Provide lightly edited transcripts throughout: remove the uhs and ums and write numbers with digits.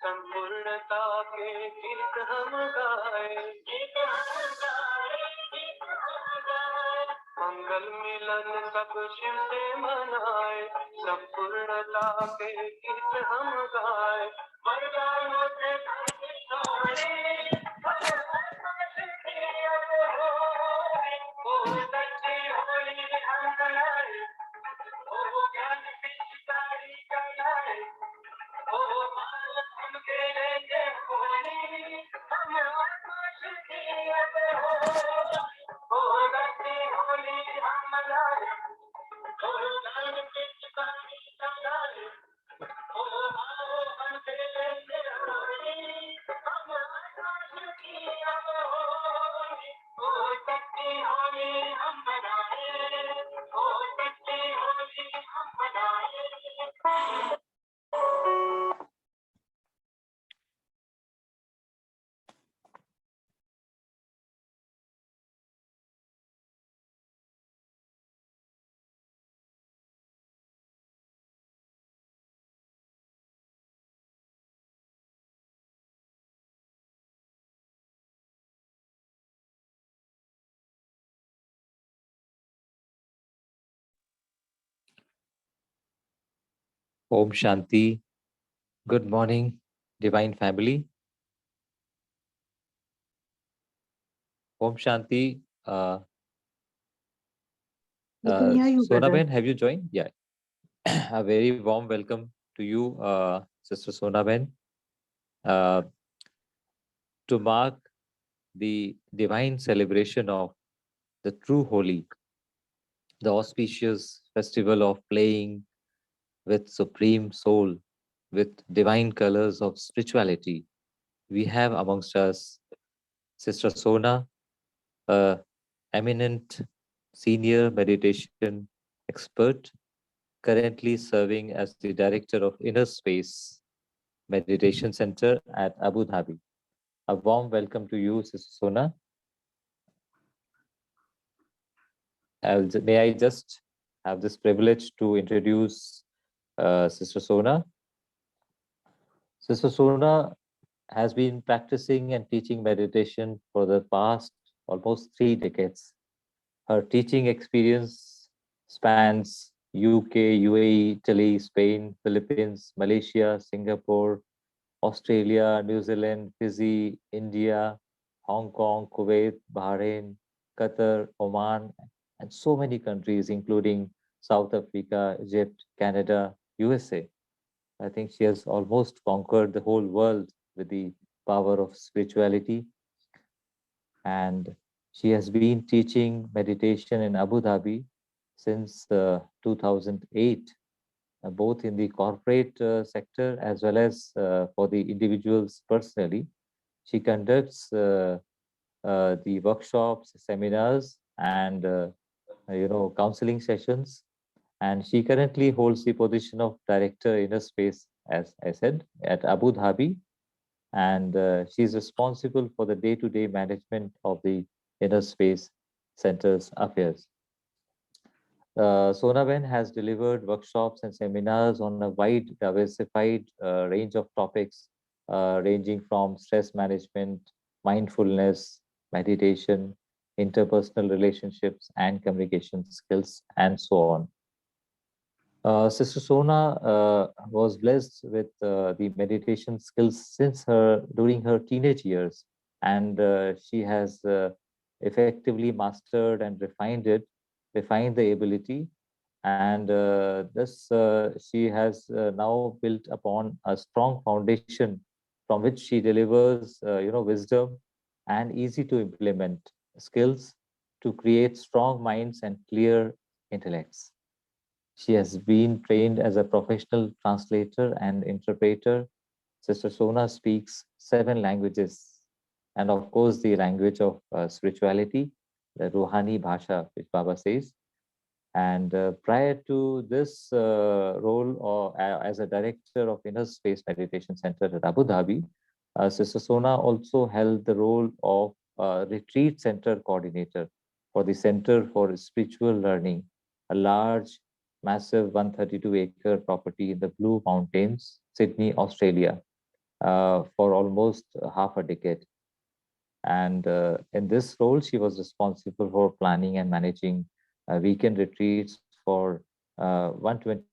संपूर्णता के गीत हम गाए, मंगल मिलन सब शिव से मनाए, संपूर्णता के गीत हम गाए, वरदानों से सच्ची होली हम मनाए, ओ ज्ञान पिचकारी कलाए, ओ माल हम खेलेंगे होली, हम आकाश की अब हो, ओ सच्ची होली हम मनाए, ओ ज्ञान पिचकारी कलाए, ओ माल हम खेलेंगे होली, हम आकाश की अब हो, ओ सच्ची होली हम मनाए, ओ सच्ची होली हम मनाए। Om Shanti. Good morning, Divine Family. Om Shanti. We can hear you, Sona brother. Ben, have you joined? Yeah. A very warm welcome to you, Sister Sona Ben, to mark the divine celebration of the true Holi, the auspicious festival of playing with supreme soul, with divine colors of spirituality. We have amongst us Sister Sona, a eminent senior meditation expert, currently serving as the director of Inner Space Meditation Center at Abu Dhabi. A warm welcome to you, Sister Sona. May I just have this privilege to introduce Sister Sona. Sister Sona has been practicing and teaching meditation for the past almost 3 decades. Her teaching experience spans UK, UAE, Italy, Spain, Philippines, Malaysia, Singapore, Australia, New Zealand, Fiji, India, Hong Kong, Kuwait, Bahrain, Qatar, Oman, and so many countries, including South Africa, Egypt, Canada, USA. I think she has almost conquered the whole world with the power of spirituality. And she has been teaching meditation in Abu Dhabi since 2008, both in the corporate sector as well as for the individuals personally. She conducts the workshops, seminars, and counseling sessions. And she currently holds the position of Director Inner Space, as I said, at Abu Dhabi. And she's responsible for the day-to-day management of the Inner Space Center's affairs. Sona Ben has delivered workshops and seminars on a wide, diversified range of topics, ranging from stress management, mindfulness, meditation, interpersonal relationships, and communication skills, and so on. Sister Sona was blessed with the meditation skills during her teenage years, and she has effectively mastered and refined the ability, and thus she has now built upon a strong foundation from which she delivers, wisdom and easy to implement skills to create strong minds and clear intellects. She has been trained as a professional translator and interpreter. Sister Sona speaks 7 languages, and of course, the language of spirituality, the Ruhani Bhasha, which Baba says. And prior to this role as a director of Inner Space Meditation Center at Abu Dhabi, Sister Sona also held the role of retreat center coordinator for the Center for Spiritual Learning, a large, massive 132-acre property in the Blue Mountains, Sydney, Australia. for almost half a decade. And in this role, she was responsible for planning and managing weekend retreats for 120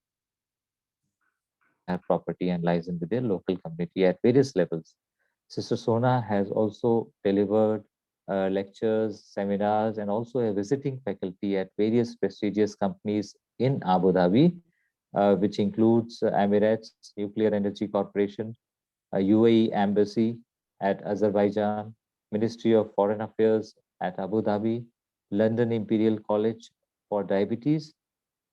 property and liaison with their local community at various levels. Sister Sona has also delivered lectures, seminars, and also a visiting faculty at various prestigious companies in Abu Dhabi, which includes Emirates Nuclear Energy Corporation, UAE Embassy at Azerbaijan, Ministry of Foreign Affairs at Abu Dhabi, London Imperial College for Diabetes,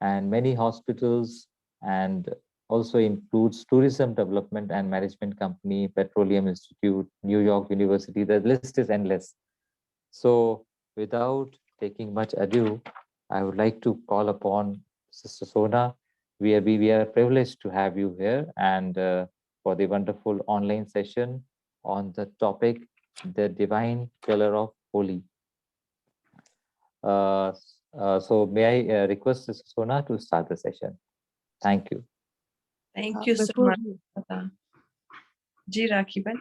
and many hospitals, and also includes Tourism Development and Management Company, Petroleum Institute, New York University. The list is endless. So without taking much ado, I would like to call upon Sister Sona. We are privileged to have you here, and for the wonderful online session on the topic, the divine color of Holi. So may I request Sister Sona to start the session? Thank you. Thank you so much. Ji Rakiban.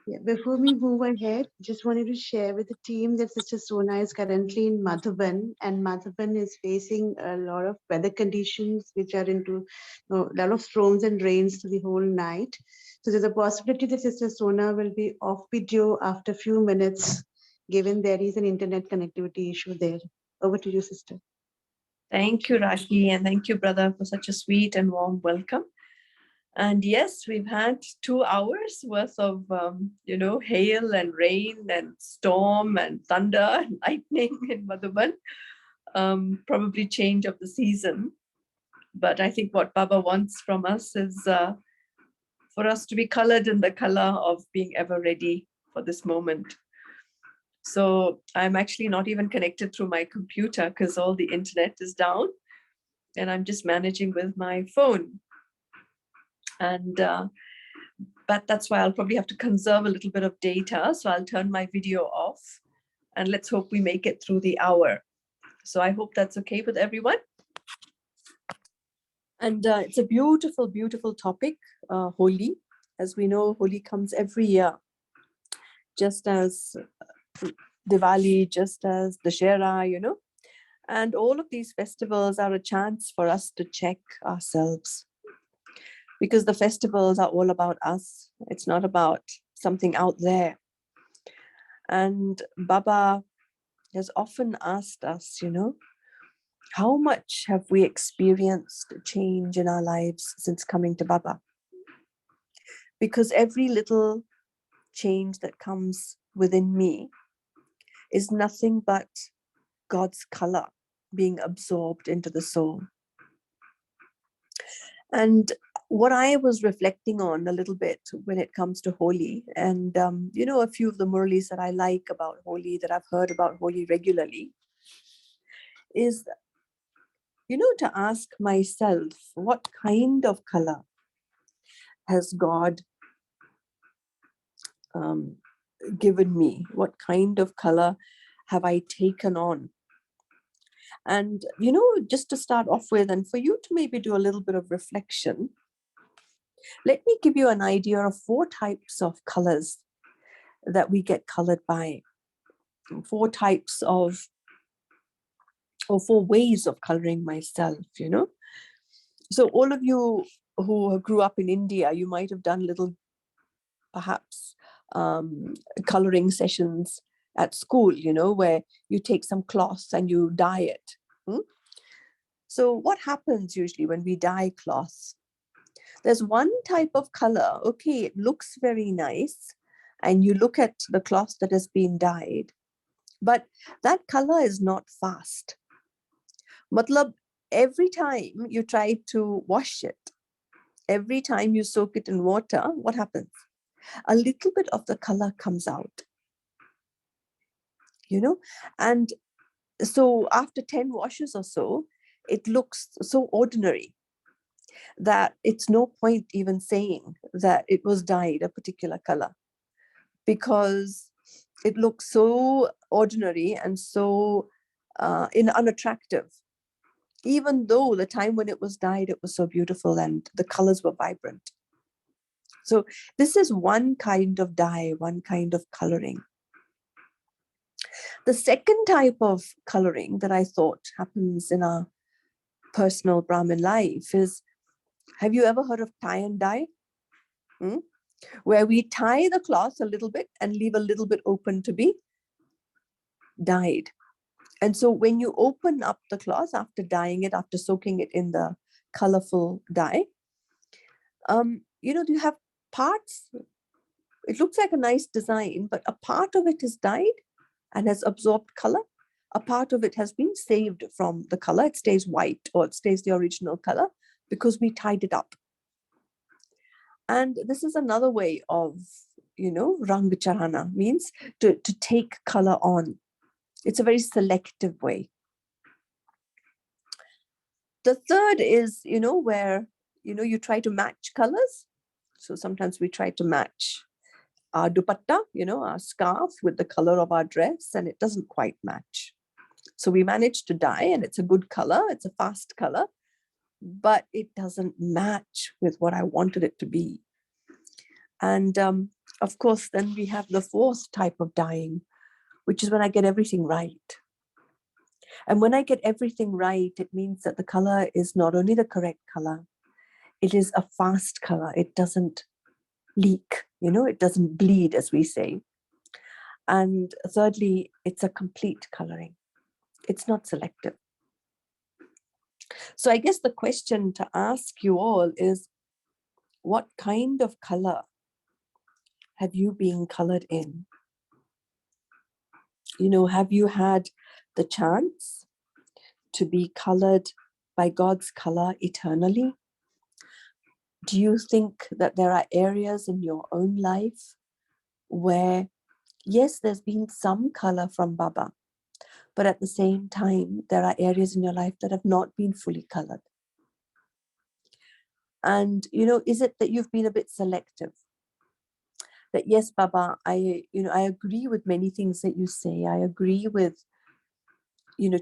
Yeah, before we move ahead, just wanted to share with the team that Sister Sona is currently in Madhuban, and Madhuban is facing a lot of weather conditions which are into a lot of storms and rains the whole night. So there's a possibility that Sister Sona will be off video after a few minutes, given there is an internet connectivity issue there. Over to you, Sister. Thank you, Raki, and thank you, brother, for such a sweet and warm welcome. And yes, we've had 2 hours worth of, hail and rain and storm and thunder and lightning in Madhuban. Probably change of the season. But I think what Baba wants from us is for us to be colored in the color of being ever ready for this moment. So I'm actually not even connected through my computer because all the internet is down, and I'm just managing with my phone. And but that's why I'll probably have to conserve a little bit of data. So I'll turn my video off, and let's hope we make it through the hour. So I hope that's okay with everyone. And it's a beautiful, beautiful topic, Holi. As we know, Holi comes every year, just as Diwali, just as Dussehra, and all of these festivals are a chance for us to check ourselves, because the festivals are all about us. It's not about something out there. And Baba has often asked us, how much have we experienced change in our lives since coming to Baba? Because every little change that comes within me is nothing but God's color being absorbed into the soul. And what I was reflecting on a little bit when it comes to Holi, and a few of the Muralis that I like about Holi, that I've heard about Holi regularly, is, to ask myself, what kind of color has God given me? What kind of color have I taken on? And, just to start off with, and for you to maybe do a little bit of reflection, let me give you an idea of 4 types of colors that we get colored by. 4 types of, or 4 ways of coloring myself, So all of you who grew up in India, you might have done little, perhaps, coloring sessions at school, where you take some cloths and you dye it. So what happens usually when we dye cloths? There's one type of color, okay, it looks very nice, and you look at the cloth that has been dyed, but that color is not fast. Matlab, every time you try to wash it, every time you soak it in water, what happens? A little bit of the color comes out, and so after 10 washes or so, it looks so ordinary that it's no point even saying that it was dyed a particular color, because it looks so ordinary and so unattractive, even though the time when it was dyed, it was so beautiful and the colors were vibrant. So this is one kind of dye, one kind of coloring. The second type of coloring that I thought happens in our personal Brahmin life is, have you ever heard of tie and dye? Where we tie the cloth a little bit and leave a little bit open to be dyed. And so when you open up the cloth after dyeing it, after soaking it in the colorful dye, you have parts. It looks like a nice design, but a part of it is dyed and has absorbed color. A part of it has been saved from the color. It stays white, or it stays the original color because we tied it up. And this is another way of, rang charana, means to take color on. It's a very selective way. The third is, where, you try to match colors. So sometimes we try to match our dupatta, our scarf with the color of our dress, and it doesn't quite match. So we manage to dye, and it's a good color. It's a fast color, but it doesn't match with what I wanted it to be. And of course, then we have the fourth type of dyeing, which is when I get everything right. And when I get everything right, it means that the color is not only the correct color, it is a fast color. It doesn't leak, it doesn't bleed, as we say. And thirdly, it's a complete coloring. It's not selective. So I guess the question to ask you all is, what kind of color have you been colored in? Have you had the chance to be colored by God's color eternally? Do you think that there are areas in your own life where, yes, there's been some color from Baba, but at the same time, there are areas in your life that have not been fully colored? And, is it that you've been a bit selective? That, yes, Baba, I agree with many things that you say. I agree with,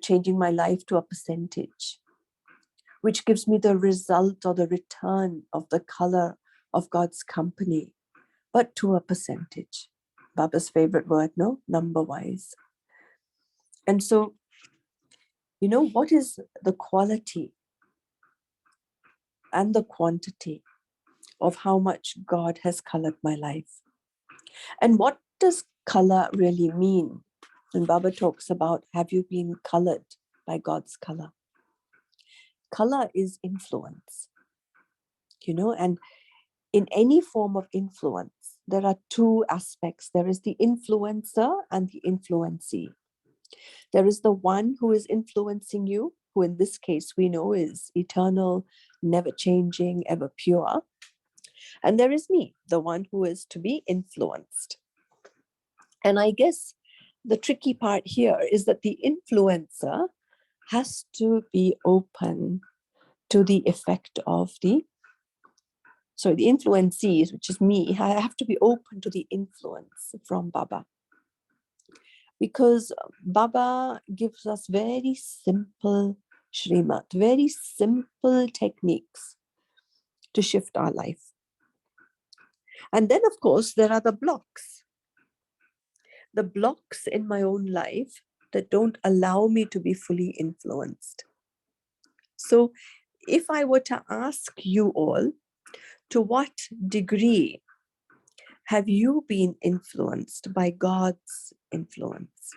changing my life to a percentage, which gives me the result or the return of the color of God's company, but to a percentage. Baba's favorite word, no? Number-wise. And so, what is the quality and the quantity of how much God has colored my life? And what does color really mean? When Baba talks about, have you been colored by God's color? Color is influence, and in any form of influence, there are two aspects. There is the influencer and the influencee. There is the one who is influencing you, who in this case we know is eternal, never changing, ever pure. And there is me, the one who is to be influenced. And I guess the tricky part here is that the influencer has to be open to the effect of the influencees, which is me. I have to be open to the influence from Baba. Because Baba gives us very simple Shrimat, very simple techniques to shift our life. And then, of course, there are the blocks in my own life that don't allow me to be fully influenced. So if I were to ask you all, to what degree have you been influenced by God's influence?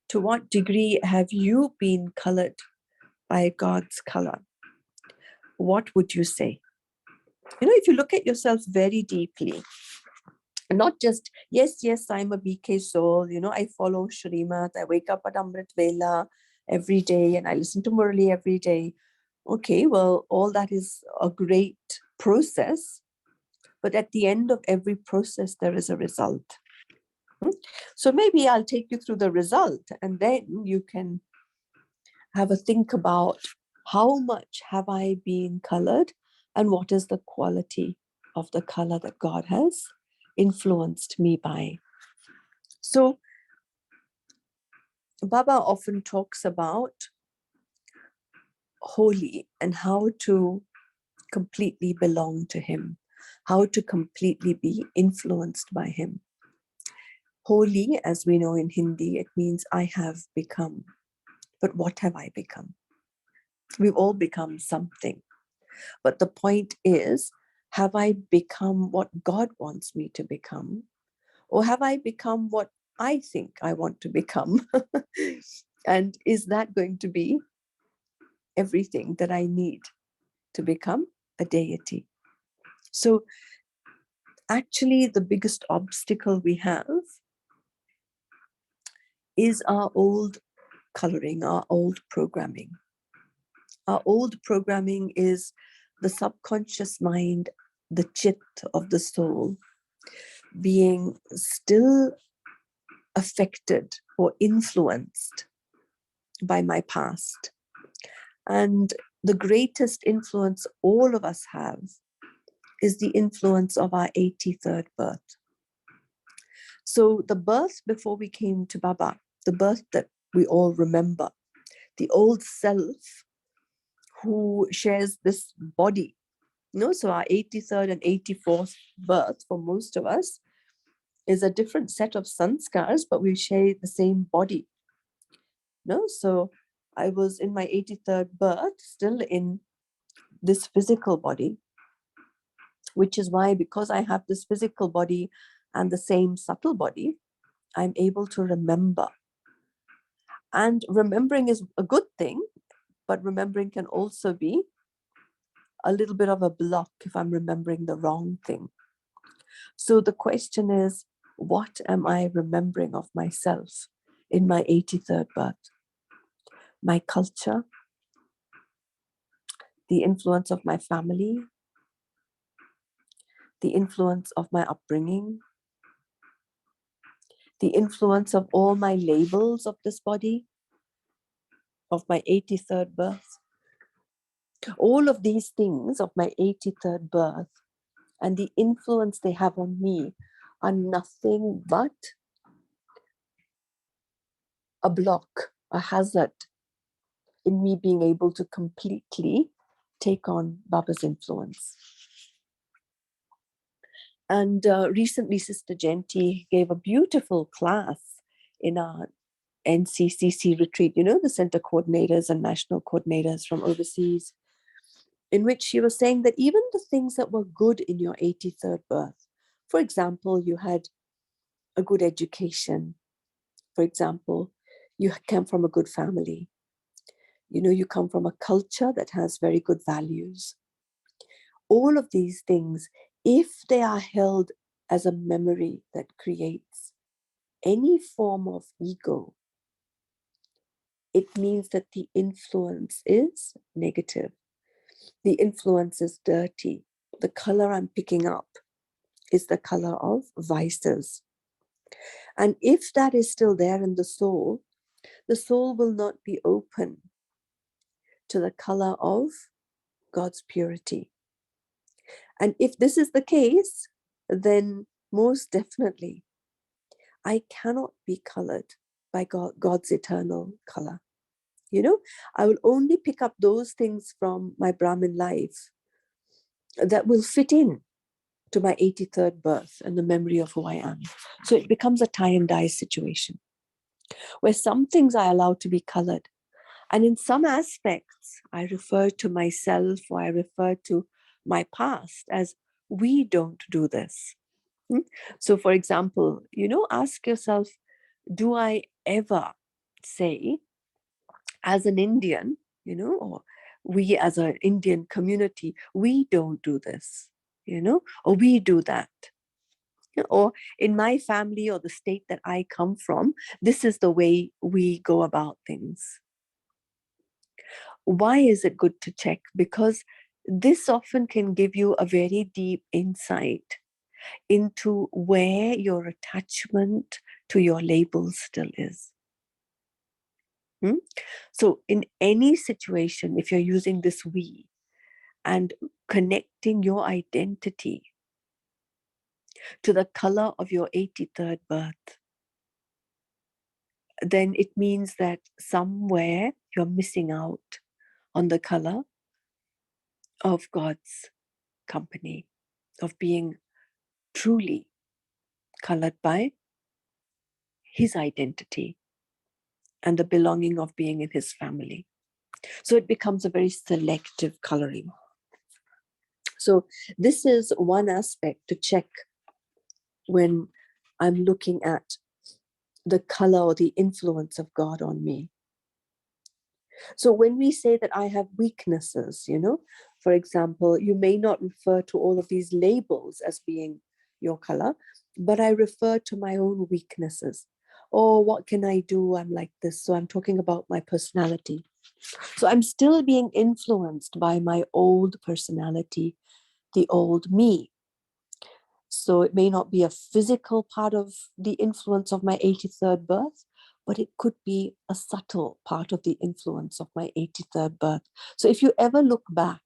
To what degree have you been colored by God's color? What would you say? If you look at yourself very deeply, not just, yes, I'm a BK soul, I follow Shrimat, I wake up at Amrit Vela every day and I listen to Murali every day. Okay, well, all that is a great process, but at the end of every process, there is a result. So maybe I'll take you through the result, and then you can have a think about how much have I been colored and what is the quality of the color that God has influenced me by. So Baba often talks about Holi and how to completely belong to him, how to completely be influenced by him. Holi, as we know in Hindi, it means I have become. But what have I become? We've all become something. But the point is, have I become what God wants me to become? Or have I become what I think I want to become? And is that going to be everything that I need to become a deity? So actually, the biggest obstacle we have is our old coloring, our old programming. Our old programming is the subconscious mind, the chit of the soul, being still affected or influenced by my past. And the greatest influence all of us have is the influence of our 83rd birth. So the birth before we came to Baba, the birth that we all remember, the old self who shares this body, so our 83rd and 84th birth for most of us is a different set of sanskars, but we share the same body. So I was in my 83rd birth, still in this physical body, which is why, because I have this physical body and the same subtle body, I'm able to remember. And remembering is a good thing, but remembering can also be a little bit of a block if I'm remembering the wrong thing. So the question is, what am I remembering of myself in my 83rd birth? My culture, the influence of my family, the influence of my upbringing, the influence of all my labels of this body, of my 83rd birth. All of these things of my 83rd birth and the influence they have on me are nothing but a block, a hazard in me being able to completely take on Baba's influence. And recently, Sister Genti gave a beautiful class in our NCCC retreat, the center coordinators and national coordinators from overseas, in which she was saying that even the things that were good in your 83rd birth, for example, you had a good education, for example, you came from a good family, you come from a culture that has very good values. All of these things, if they are held as a memory that creates any form of ego, it means that the influence is negative. The influence is dirty. The color I'm picking up is the color of vices. And if that is still there in the soul will not be open to the color of God's purity. And if this is the case, then most definitely, I cannot be colored by God's eternal color. I will only pick up those things from my Brahmin life that will fit in to my 83rd birth and the memory of who I am. So it becomes a tie and dye situation where some things I allow to be colored. And in some aspects, I refer to myself or I refer to my past as, we don't do this. So for example, ask yourself, do I ever say, as an Indian, or we as an Indian community, we don't do this, or we do that. Or in my family or the state that I come from, this is the way we go about things. Why is it good to check? Because this often can give you a very deep insight into where your attachment to your labels still is. So in any situation, if you're using this we and connecting your identity to the color of your 83rd birth, then it means that somewhere you're missing out on the color of God's company, of being truly colored by his identity and the belonging of being in his family. So it becomes a very selective coloring. So this is one aspect to check when I'm looking at the color or the influence of God on me. So when we say that I have weaknesses, for example, you may not refer to all of these labels as being your color, but I refer to my own weaknesses. Oh, what can I do? I'm like this. So I'm talking about my personality. So I'm still being influenced by my old personality, the old me. So it may not be a physical part of the influence of my 83rd birth, but it could be a subtle part of the influence of my 83rd birth. So if you ever look back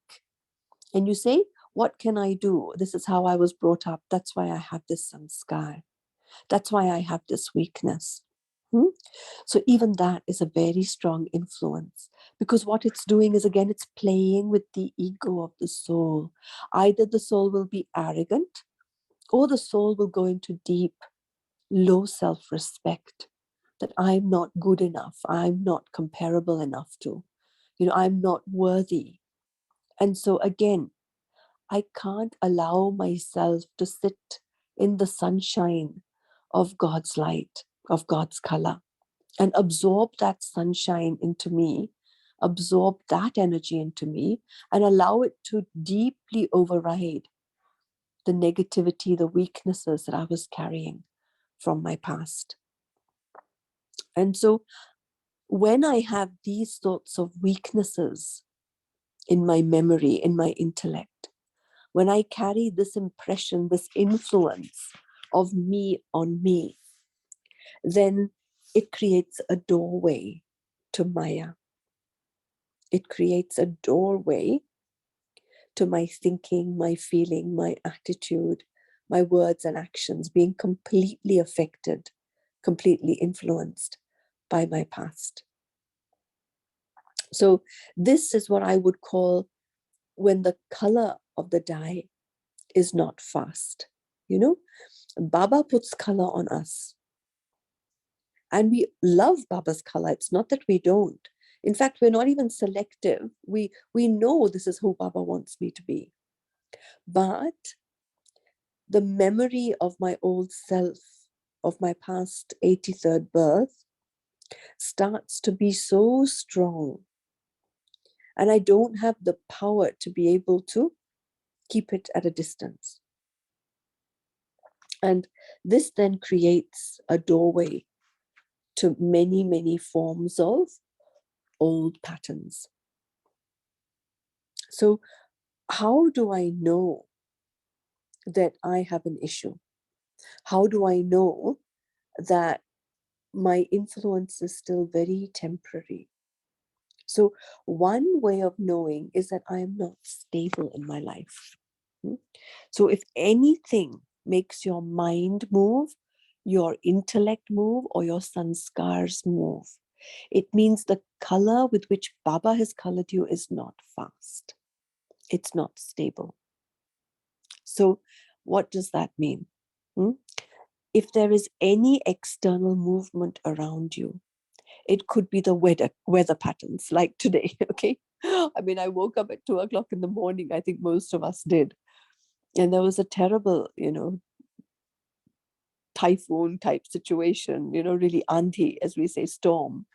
and you say, what can I do? This is how I was brought up. That's why I have this sanskar. That's why I have this weakness. So even that is a very strong influence, because what it's doing is, again, it's playing with the ego of the soul. Either the soul will be arrogant, or the soul will go into deep, low self-respect, that I'm not good enough, I'm not comparable enough to, I'm not worthy. And so again, I can't allow myself to sit in the sunshine of God's light, of God's color, and absorb that sunshine into me, absorb that energy into me, and allow it to deeply override the negativity, the weaknesses that I was carrying from my past. And so when I have these sorts of weaknesses in my memory, in my intellect, when I carry this impression, this influence of me on me, then it creates a doorway to Maya. It creates a doorway to my thinking, my feeling, my attitude, my words and actions being completely affected, completely influenced by my past. So this is what I would call when the color of the dye is not fast. Baba puts color on us. And we love Baba's color. It's not that we don't. In fact, we're not even selective. We know this is who Baba wants me to be. But the memory of my old self, of my past 83rd birth, starts to be so strong. And I don't have the power to be able to keep it at a distance. And this then creates a doorway to many, many forms of old patterns. So how do I know that I have an issue? How do I know that my influence is still very temporary? So one way of knowing is that I am not stable in my life. So if anything makes your mind move, your intellect move, or your sanskars move, it means the color with which Baba has colored you is not fast. It's not stable. So what does that mean? If there is any external movement around you, it could be the weather patterns like today, okay? I mean, I woke up at 2 o'clock in the morning. I think most of us did. And there was a terrible, typhoon type situation, really andhi, as we say, storm.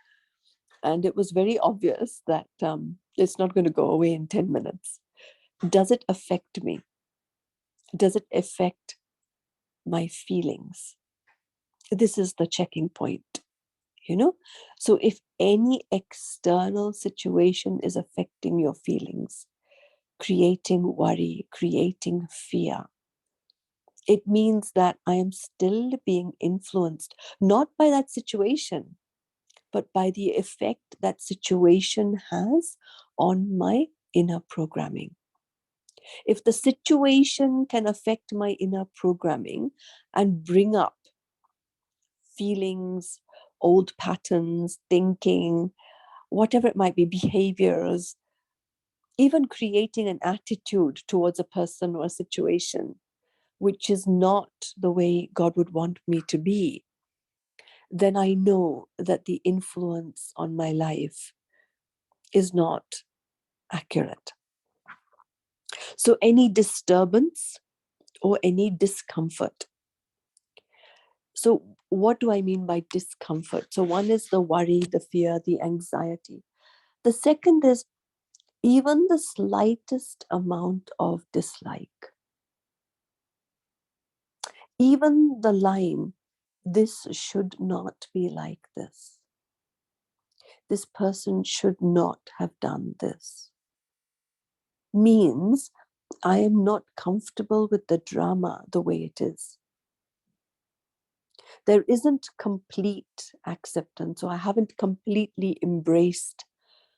And it was very obvious that it's not going to go away in 10 minutes. Does it affect me? Does it affect my feelings? This is the checking point, So if any external situation is affecting your feelings, creating worry, creating fear, it means that I am still being influenced, not by that situation, but by the effect that situation has on my inner programming. If the situation can affect my inner programming and bring up feelings, old patterns, thinking, whatever it might be, behaviors, even creating an attitude towards a person or a situation, which is not the way God would want me to be, then I know that the influence on my life is not accurate. So any disturbance or any discomfort. So what do I mean by discomfort? So one is the worry, the fear, the anxiety. The second is even the slightest amount of dislike. Even the line, this should not be like this. This person should not have done this, means I am not comfortable with the drama the way it is. There isn't complete acceptance, or I haven't completely embraced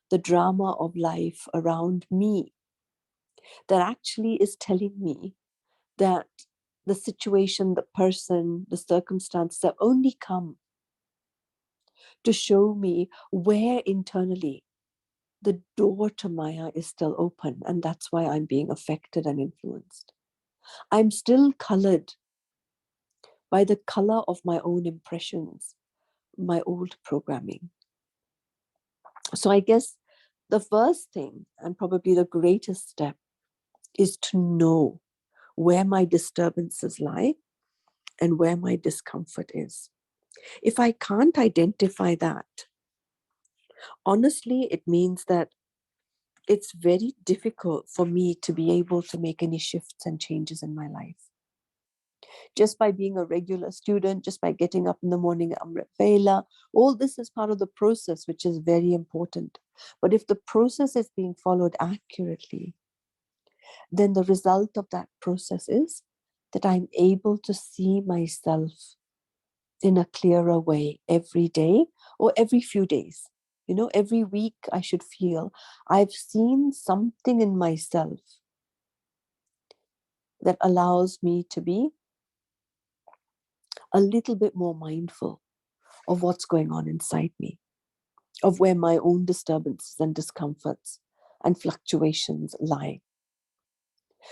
the drama of life around me that actually is telling me that the situation, the person, the circumstances have only come to show me where internally the door to Maya is still open, and that's why I'm being affected and influenced. I'm still colored by the color of my own impressions, my old programming. So I guess the first thing, and probably the greatest step, is to know where my disturbances lie and where my discomfort is. If I can't identify that, honestly, it means that it's very difficult for me to be able to make any shifts and changes in my life. Just by being a regular student, just by getting up in the morning, Amrit Vela, all this is part of the process, which is very important. But if the process is being followed accurately, then the result of that process is that I'm able to see myself in a clearer way every day or every few days. You know, every week I should feel I've seen something in myself that allows me to be a little bit more mindful of what's going on inside me, of where my own disturbances and discomforts and fluctuations lie.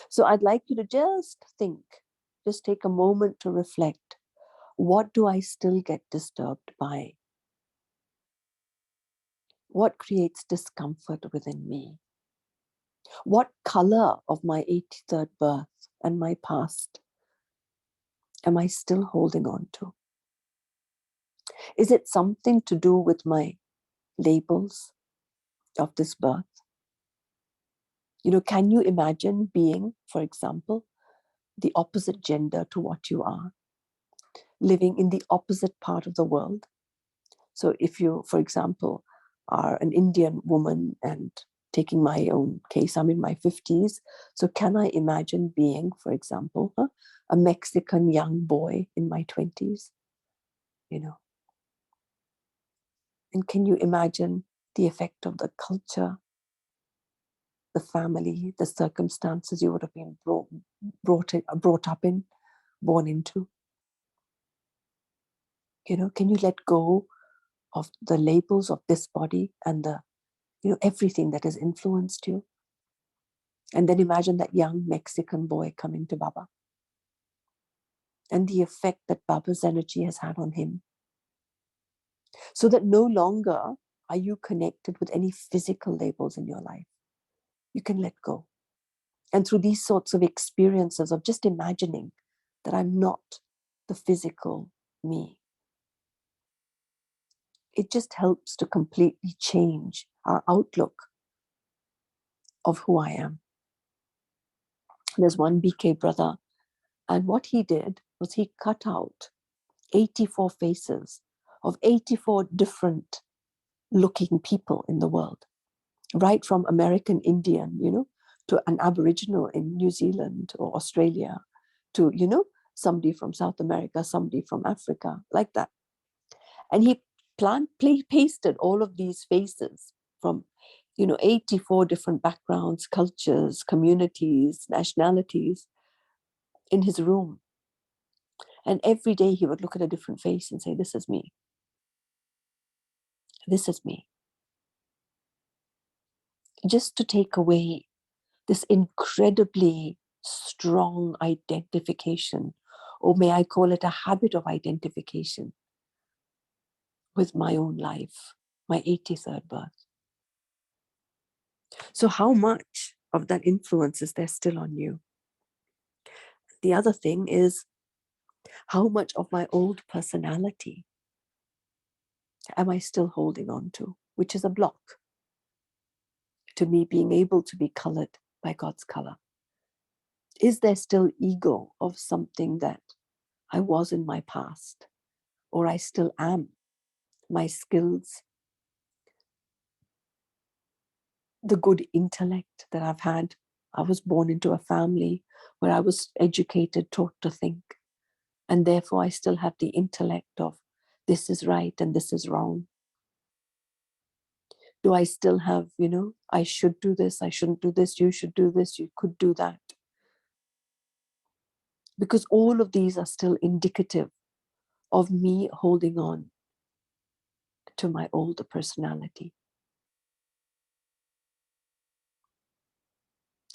So I'd like you to just think, just take a moment to reflect. What do I still get disturbed by? What creates discomfort within me? What color of my 83rd birth and my past am I still holding on to? Is it something to do with my labels of this birth? You know, can you imagine being, for example, the opposite gender to what you are, living in the opposite part of the world? So if you, for example, are an Indian woman, and taking my own case, I'm in my 50s. So can I imagine being, for example, a Mexican young boy in my 20s? You know, and can you imagine the effect of the culture, the family, the circumstances you would have been brought up in, born into? You know, can you let go of the labels of this body and the, you know, everything that has influenced you? And then imagine that young Mexican boy coming to Baba and the effect that Baba's energy has had on him. So that no longer are you connected with any physical labels in your life. You can let go. And through these sorts of experiences of just imagining that I'm not the physical me, it just helps to completely change our outlook of who I am. There's one BK brother, and what he did was he cut out 84 faces of 84 different looking people in the world, right from American Indian, you know, to an Aboriginal in New Zealand or Australia, to, you know, somebody from South America, somebody from Africa, like that. And he pasted all of these faces from, you know, 84 different backgrounds, cultures, communities, nationalities in his room. And every day he would look at a different face and say, this is me. This is me. Just to take away this incredibly strong identification, or may I call it a habit of identification with my own life, my 83rd birth. So how much of that influence is there still on you? The other thing is, how much of my old personality am I still holding on to, which is a block to me being able to be colored by God's color? Is there still ego of something that I was in my past, or I still am? My skills, the good intellect that I've had. I was born into a family where I was educated, taught to think, and therefore I still have the intellect of this is right and this is wrong. Do I still have, I should do this, I shouldn't do this, you should do this, you could do that? Because all of these are still indicative of me holding on to my older personality.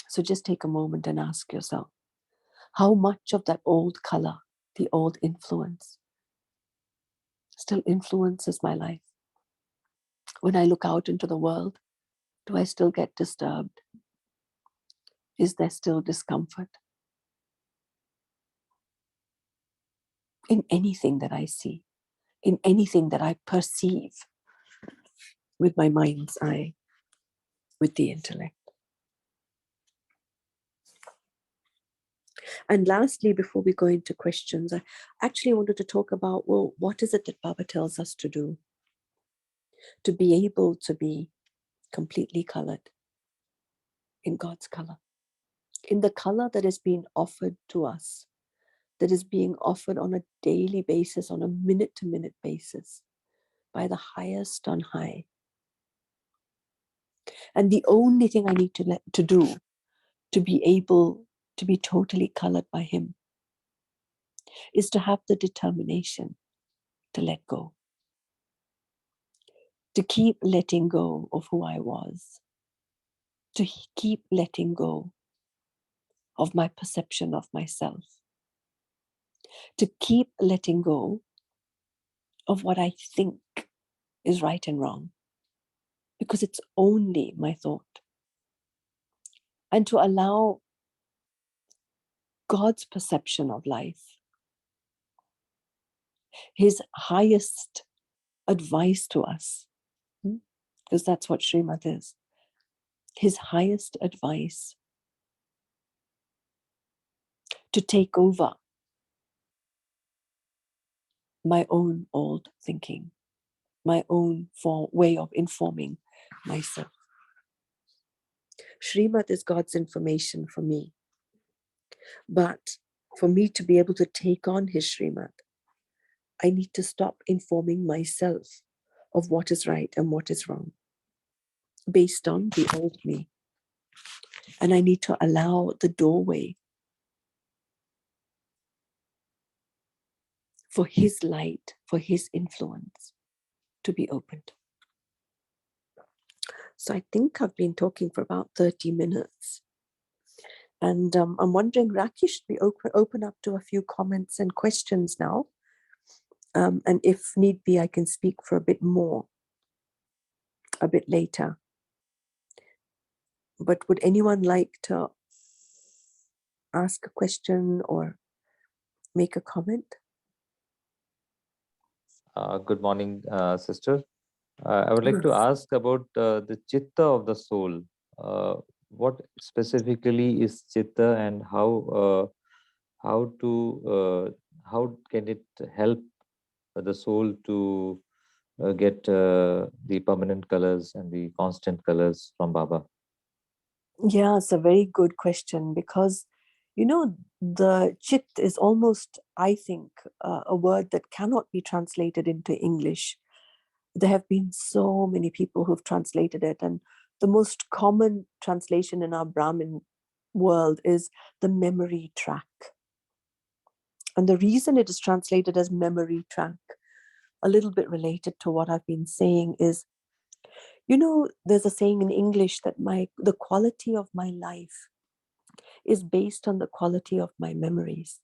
So just take a moment and ask yourself, how much of that old color, the old influence, still influences my life? When I look out into the world, do I still get disturbed? Is there still discomfort? In anything that I see, in anything that I perceive with my mind's eye, with the intellect. And lastly, before we go into questions, I actually wanted to talk about, well, what is it that Baba tells us to do to be able to be completely colored in God's color, in the color that is being offered to us, that is being offered on a daily basis, on a minute-to-minute basis by the highest on high. And the only thing I need to do to be able to be totally colored by Him is to have the determination to let go, to keep letting go of who I was, to keep letting go of my perception of myself, to keep letting go of what I think is right and wrong, because it's only my thought. And to allow God's perception of life, His highest advice to us, because that's what Srimad is, His highest advice, to take over my own old thinking, my own way of informing myself. Srimad is God's information for me. But for me to be able to take on His Srimad, I need to stop informing myself of what is right and what is wrong based on the old me. And I need to allow the doorway for His light, for His influence to be opened. So I think I've been talking for about 30 minutes. And I'm wondering, Raki, should we open up to a few comments and questions now? And if need be, I can speak for a bit more, a bit later. But would anyone like to ask a question or make a comment? Good morning, sister. I would like to ask about the chitta of the soul. What specifically is chitta, and how can it help the soul to get the permanent colors and the constant colors from Baba? Yeah, it's a very good question, because the chit is almost, I think, a word that cannot be translated into English. There have been so many people who've translated it, and the most common translation in our Brahmin world is the memory track. And the reason it is translated as memory track, a little bit related to what I've been saying, is, there's a saying in English that the quality of my life is based on the quality of my memories.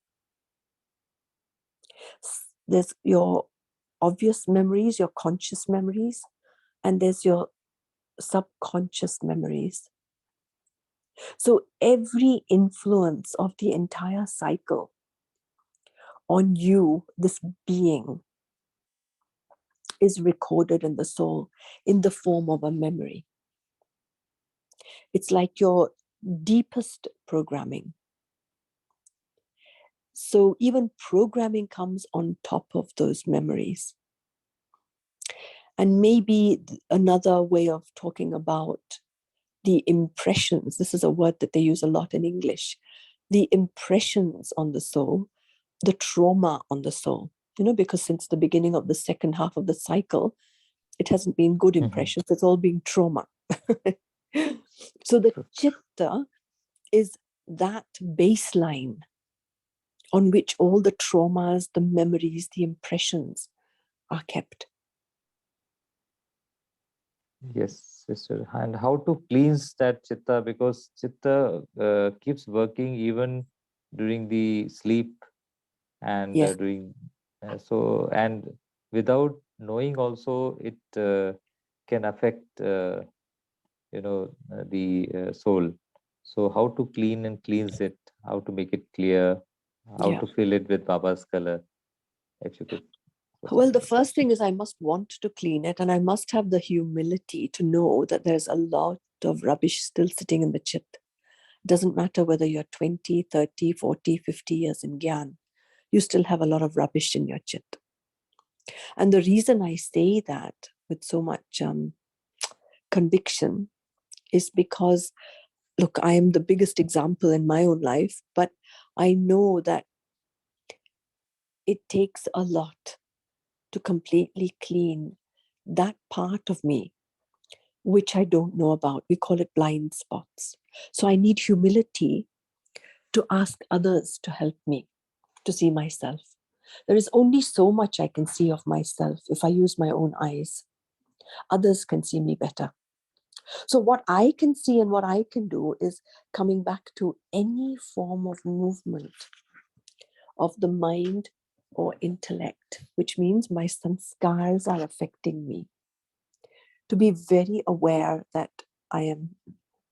There's your obvious memories, your conscious memories, and there's your subconscious memories. So every influence of the entire cycle on you, this being, is recorded in the soul in the form of a memory. It's like your deepest programming. So even programming comes on top of those memories. And maybe another way of talking about the impressions, this is a word that they use a lot in English, the impressions on the soul, the trauma on the soul, because since the beginning of the second half of the cycle, it hasn't been good impressions, it's all been trauma. So the chitta is that baseline on which all the traumas, the memories, the impressions are kept. Yes, sister. And how to cleanse that chitta, because chitta keeps working even during the sleep and Yes. during and without knowing also it can affect the soul. So how to clean and cleanse it, how to make it clear, how to fill it with Baba's color, if you could. Well, the first thing is I must want to clean it, and I must have the humility to know that there's a lot of rubbish still sitting in the chit. It doesn't matter whether you're 20, 30, 40, 50 years in Gyan, you still have a lot of rubbish in your chit. And the reason I say that with so much conviction is because, look, I am the biggest example in my own life, but I know that it takes a lot to completely clean that part of me, which I don't know about. We call it blind spots. So I need humility to ask others to help me to see myself. There is only so much I can see of myself if I use my own eyes. Others can see me better. So what I can see and what I can do is coming back to any form of movement of the mind or intellect, which means my sanskars are affecting me. To be very aware that I am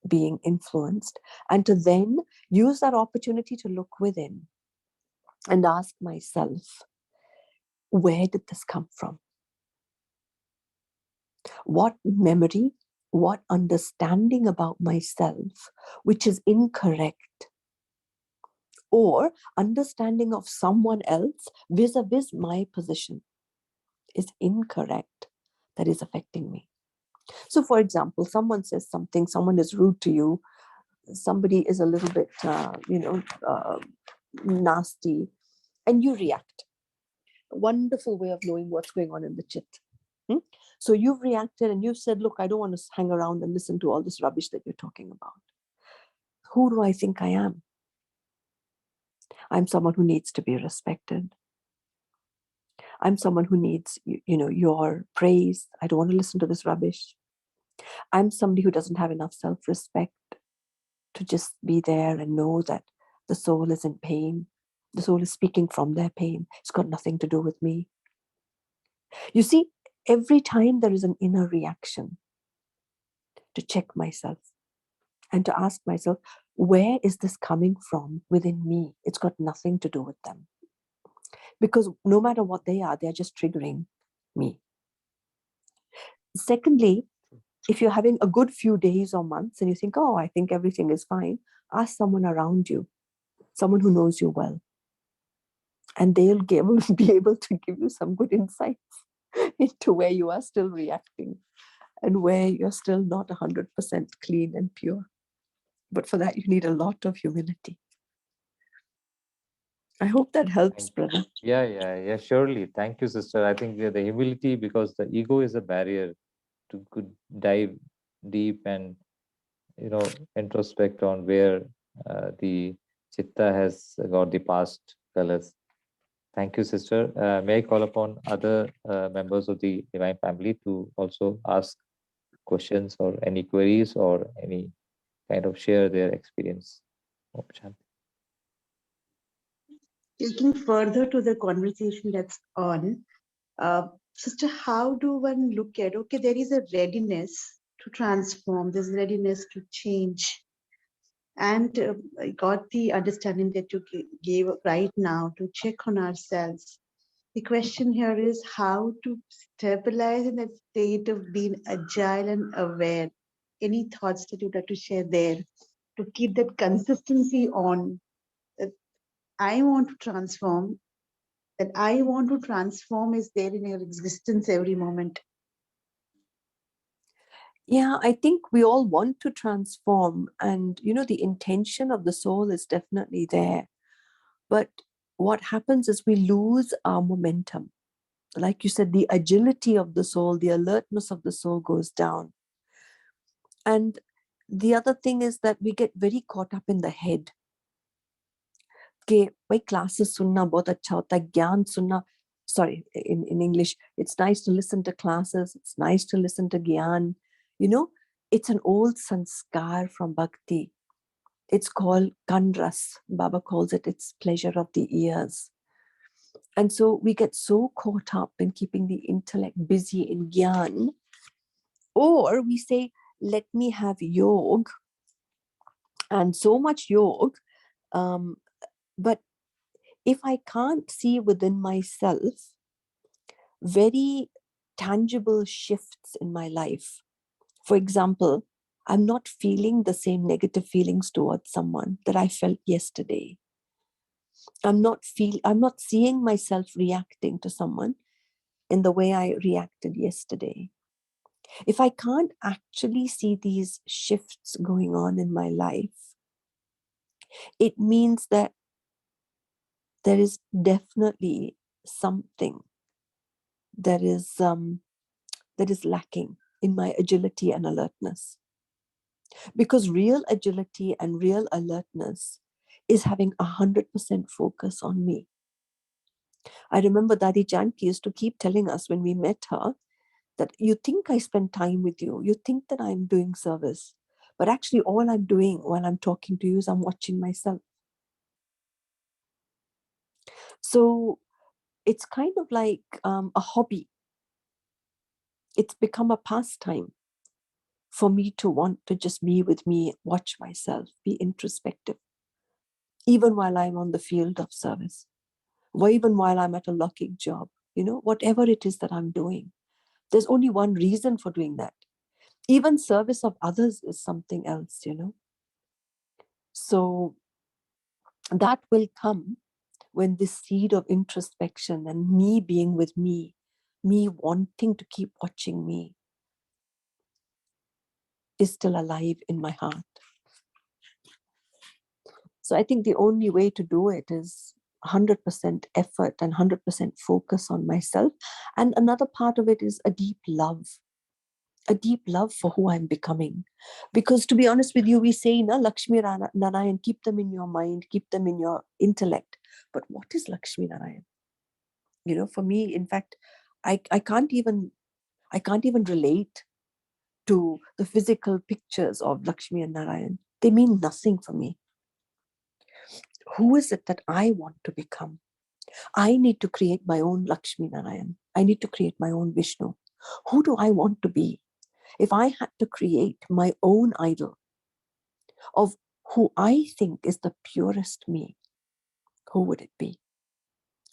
being influenced, and to then use that opportunity to look within and ask myself, where did this come from? What memory, what understanding about myself, which is incorrect, or understanding of someone else vis-a-vis my position is incorrect, that is affecting me. So for example, someone says something, someone is rude to you, somebody is a little bit, nasty, and you react. A wonderful way of knowing what's going on in the chit. So you've reacted and you've said, look, I don't want to hang around and listen to all this rubbish that you're talking about. Who do I think I am? I'm someone who needs to be respected. I'm someone who needs, your praise. I don't want to listen to this rubbish. I'm somebody who doesn't have enough self-respect to just be there and know that the soul is in pain. The soul is speaking from their pain. It's got nothing to do with me. You see, every time there is an inner reaction, to check myself and to ask myself, where is this coming from within me? It's got nothing to do with them. Because no matter what they are, they're just triggering me. Secondly, if you're having a good few days or months and you think, oh, I think everything is fine, ask someone around you, someone who knows you well. And they'll be able to give you some good insights into where you are still reacting and where you're still not 100% clean and pure. But for that, you need a lot of humility. I hope that helps, brother. Yeah, surely. Thank you, sister. I think the humility, because the ego is a barrier to dive deep and introspect on where the chitta has got the past colors. Thank you, sister. May I call upon other members of the Divine Family to also ask questions or any queries or any kind of share their experience? Om Shanti. Taking further to the conversation that's on, Sister, how do one look at, okay, there is a readiness to transform, there's readiness to change. And I got the understanding that you gave right now to check on ourselves. The question here is how to stabilize in that state of being agile and aware. Any thoughts that you'd like to share there to keep that consistency on, that I want to transform, that I want to transform is there in your existence every moment? Yeah, I think we all want to transform, and the intention of the soul is definitely there. But what happens is we lose our momentum. Like you said, the agility of the soul, the alertness of the soul goes down. And the other thing is that we get very caught up in the head. भाई classes सुनना बहुत अच्छा होता है, ज्ञान सुनना, sorry, in English, it's nice to listen to classes, it's nice to listen to gyan. It's an old sanskar from bhakti. It's called kanras. Baba calls it, it's pleasure of the ears. And so we get so caught up in keeping the intellect busy in gyan, or we say, let me have yog, and so much yog, but if I can't see within myself very tangible shifts in my life, for example, I'm not feeling the same negative feelings towards someone that I felt yesterday. I'm not seeing myself reacting to someone in the way I reacted yesterday. If I can't actually see these shifts going on in my life, it means that there is definitely something that is lacking in my agility and alertness. Because real agility and real alertness is having 100% focus on me. I remember Dadi Janki used to keep telling us when we met her that you think I spend time with you, you think that I'm doing service, but actually all I'm doing while I'm talking to you is I'm watching myself. So it's kind of like a hobby. It's become a pastime for me to want to just be with me, watch myself, be introspective, even while I'm on the field of service, or even while I'm at a locking job, whatever it is that I'm doing. There's only one reason for doing that. Even service of others is something else, So that will come when this seed of introspection and me being with me wanting to keep watching me, is still alive in my heart. So I think the only way to do it is 100% effort and 100% focus on myself. And another part of it is a deep love for who I'm becoming. Because to be honest with you, we say, Lakshmi Narayan, keep them in your mind, keep them in your intellect. But what is Lakshmi Narayan? For me, in fact, I can't even relate to the physical pictures of Lakshmi and Narayan. They mean nothing for me. Who is it that I want to become? I need to create my own Lakshmi Narayan. I need to create my own Vishnu. Who do I want to be? If I had to create my own idol of who I think is the purest me, who would it be?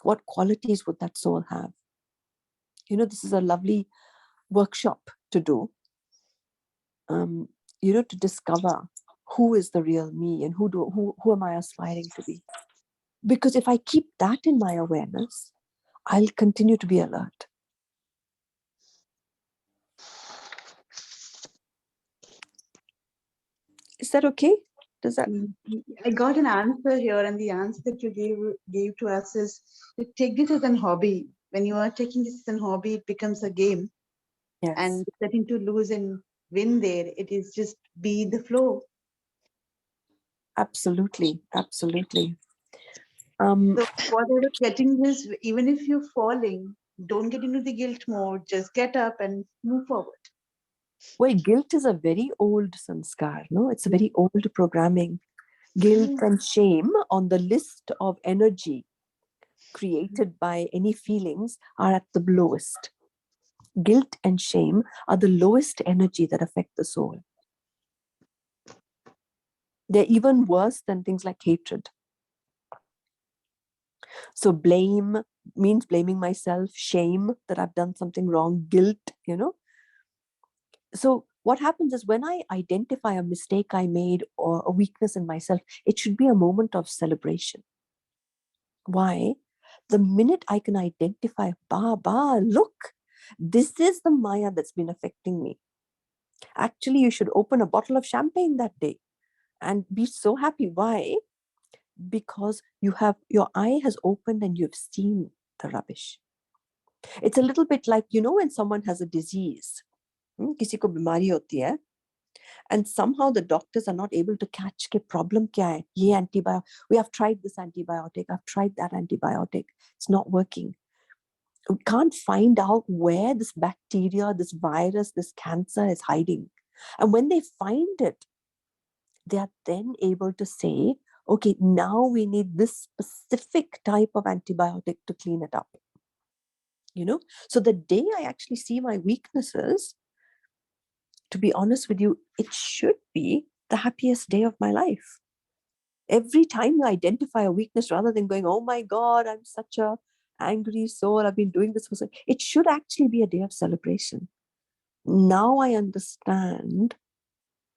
What qualities would that soul have? This is a lovely workshop to do, to discover who is the real me and who am I aspiring to be. Because if I keep that in my awareness, I'll continue to be alert. Is that okay? Does that? I got an answer here, and the answer that you gave to us is to take this as a hobby. When you are taking this as a hobby, it becomes a game. Yes. And setting to lose and win there, it is just be the flow. Absolutely. So what I was getting is, even if you're falling, don't get into the guilt mode. Just get up and move forward. Well, guilt is a very old sanskar, no? It's a very old programming. Guilt and shame on the list of energy created by any feelings are at the lowest. Guilt and shame are the lowest energy that affect the soul. They're even worse than things like hatred. So blame means blaming myself, shame that I've done something wrong, guilt, So what happens is when I identify a mistake I made or a weakness in myself, it should be a moment of celebration. Why? The minute I can identify, Baba, look, this is the Maya that's been affecting me. Actually, you should open a bottle of champagne that day and be so happy. Why? Because your eye has opened and you've seen the rubbish. It's a little bit like, when someone has a disease, किसी को बीमारी होती है, and somehow the doctors are not able to catch के problem क्या है, ये antibiotic, we have tried this antibiotic, I've tried that antibiotic, it's not working. We can't find out where this bacteria, this virus, this cancer is hiding. And when they find it, they are then able to say, okay, now we need this specific type of antibiotic to clean it up. So the day I actually see my weaknesses, to be honest with you, it should be the happiest day of my life. Every time you identify a weakness, rather than going, oh my God, I'm such a angry soul, I've been doing this for so, it should actually be a day of celebration. Now I understand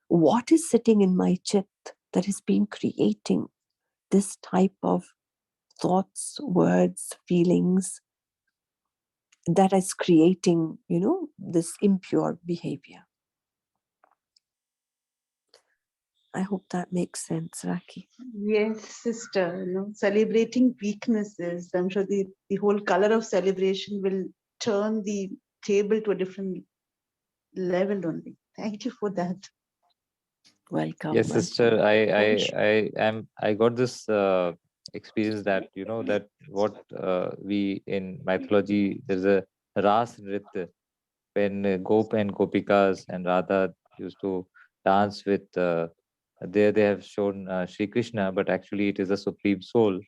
what is sitting in my chit that has been creating this type of thoughts, words, feelings that is creating, this impure behavior. I hope that makes sense, Raki. Yes, sister. Celebrating weaknesses. I'm sure the whole color of celebration will turn the table to a different level only. Thank you for that. Welcome. Yes, sister. I got this experience that that what we in mythology, there's a Ras Nritya when Gop and Gopikas and Radha used to dance with. There they have shown Sri Krishna, but actually it is a supreme soul.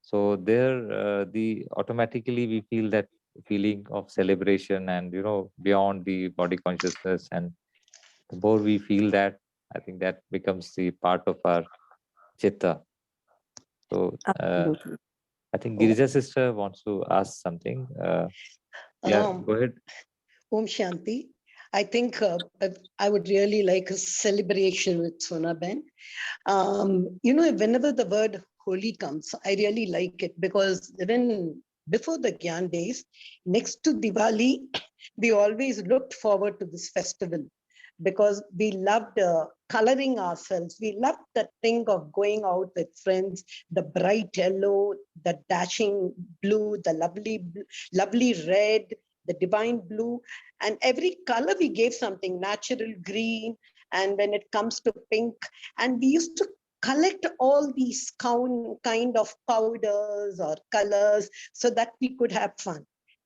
So there, the automatically we feel that feeling of celebration and beyond the body consciousness, and the more we feel that, I think that becomes the part of our chitta. So I think Girija sister wants to ask something. Yeah, go ahead. Om Shanti. I think I would really like a celebration with Sona Ben. Whenever the word Holi comes, I really like it because even before the Gyan days, next to Diwali, we always looked forward to this festival because we loved coloring ourselves. We loved that thing of going out with friends, the bright yellow, the dashing blue, the lovely red, the divine blue, and every color we gave something, natural green, and when it comes to pink, and we used to collect all these kind of powders or colors so that we could have fun.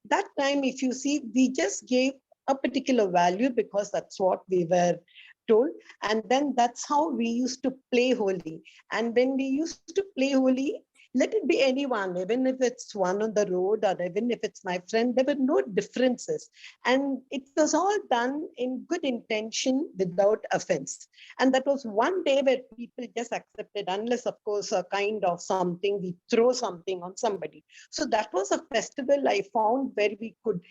That time, if you see, we just gave a particular value because that's what we were told, and then that's how we used to play Holi. And when we used to play Holi, let it be anyone, even if it's one on the road or even if it's my friend, there were no differences. And it was all done in good intention without offense. And that was one day where people just accepted, unless, of course, a kind of something, we throw something on somebody. So that was a festival I found where we could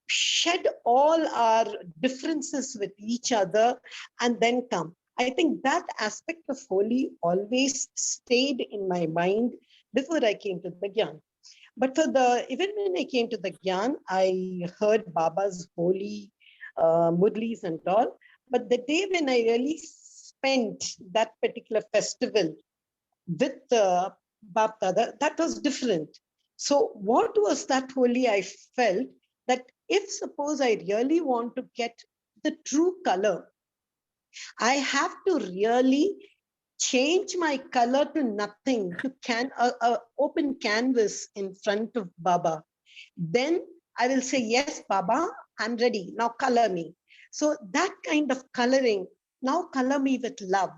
shed all our differences with each other and then come. I think that aspect of Holi always stayed in my mind before I came to the Gyan. But even when I came to the Gyan, I heard Baba's Holi, Muralis and all. But the day when I really spent that particular festival with Bab Dada, that was different. So what was that Holi I felt that if suppose I really want to get the true color, I have to really change my color to nothing, to open canvas in front of Baba. Then I will say, yes, Baba, I'm ready. Now color me. So that kind of coloring, now color me with love.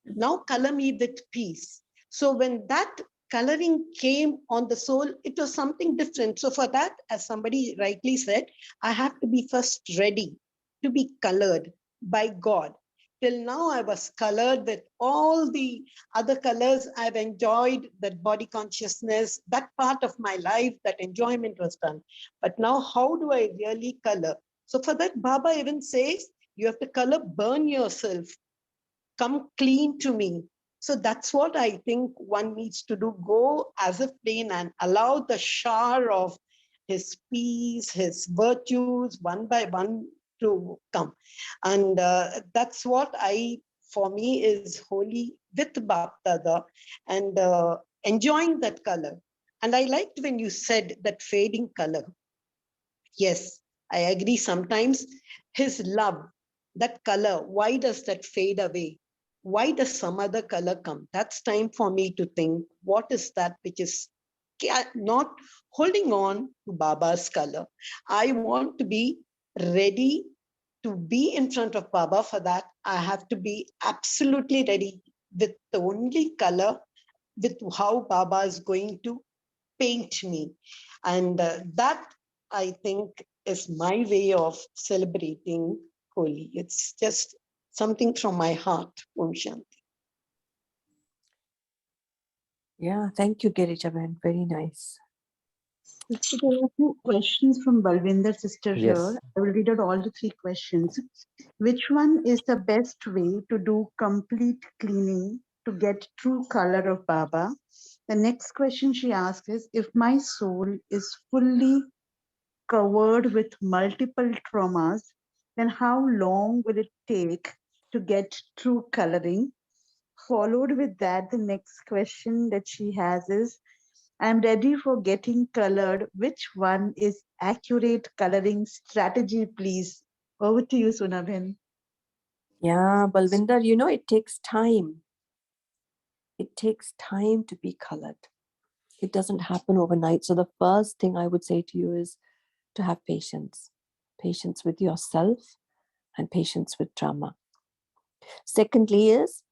now color me with peace. So when that coloring came on the soul, it was something different. So for that, as somebody rightly said, I have to be first ready to be colored by God. Till now, I was colored with all the other colors. I've enjoyed that body consciousness, that part of my life, that enjoyment was done. But now, how do I really color? So for that, Baba even says, you have to color, burn yourself, come clean to me. So that's what I think one needs to do. Go as a plane and allow the shower of his peace, his virtues, one by one to come. And that's what for me, is Holi with Bapdada and enjoying that color. And I liked when you said that fading color. Yes, I agree. Sometimes his love, that color, why does that fade away? Why does some other color come? That's time for me to think, what is that which is not holding on to Baba's color? I want to be ready to be in front of Baba. For that, I have to be absolutely ready with the only color, with how Baba is going to paint me. And that, I think, is my way of celebrating Holi. It's just something from my heart, Om Shanti. Yeah, thank you, Girijaban. Very nice. So there are a few questions from Balvinder sister Yes. here. I will read out all the 3 questions. Which one is the best way to do complete cleaning to get true color of Baba? The next question she asks is, if my soul is fully covered with multiple traumas, then how long will it take to get true coloring? Followed with that, the next question that she has is, I'm ready for getting colored. Which one is accurate coloring strategy, please? Over to you, Sonabhen. Yeah, Balvinder, you know, it takes time. It takes time to be colored. It doesn't happen overnight. So the first thing I would say to you is to have patience. Patience with yourself and patience with trauma. Secondly is,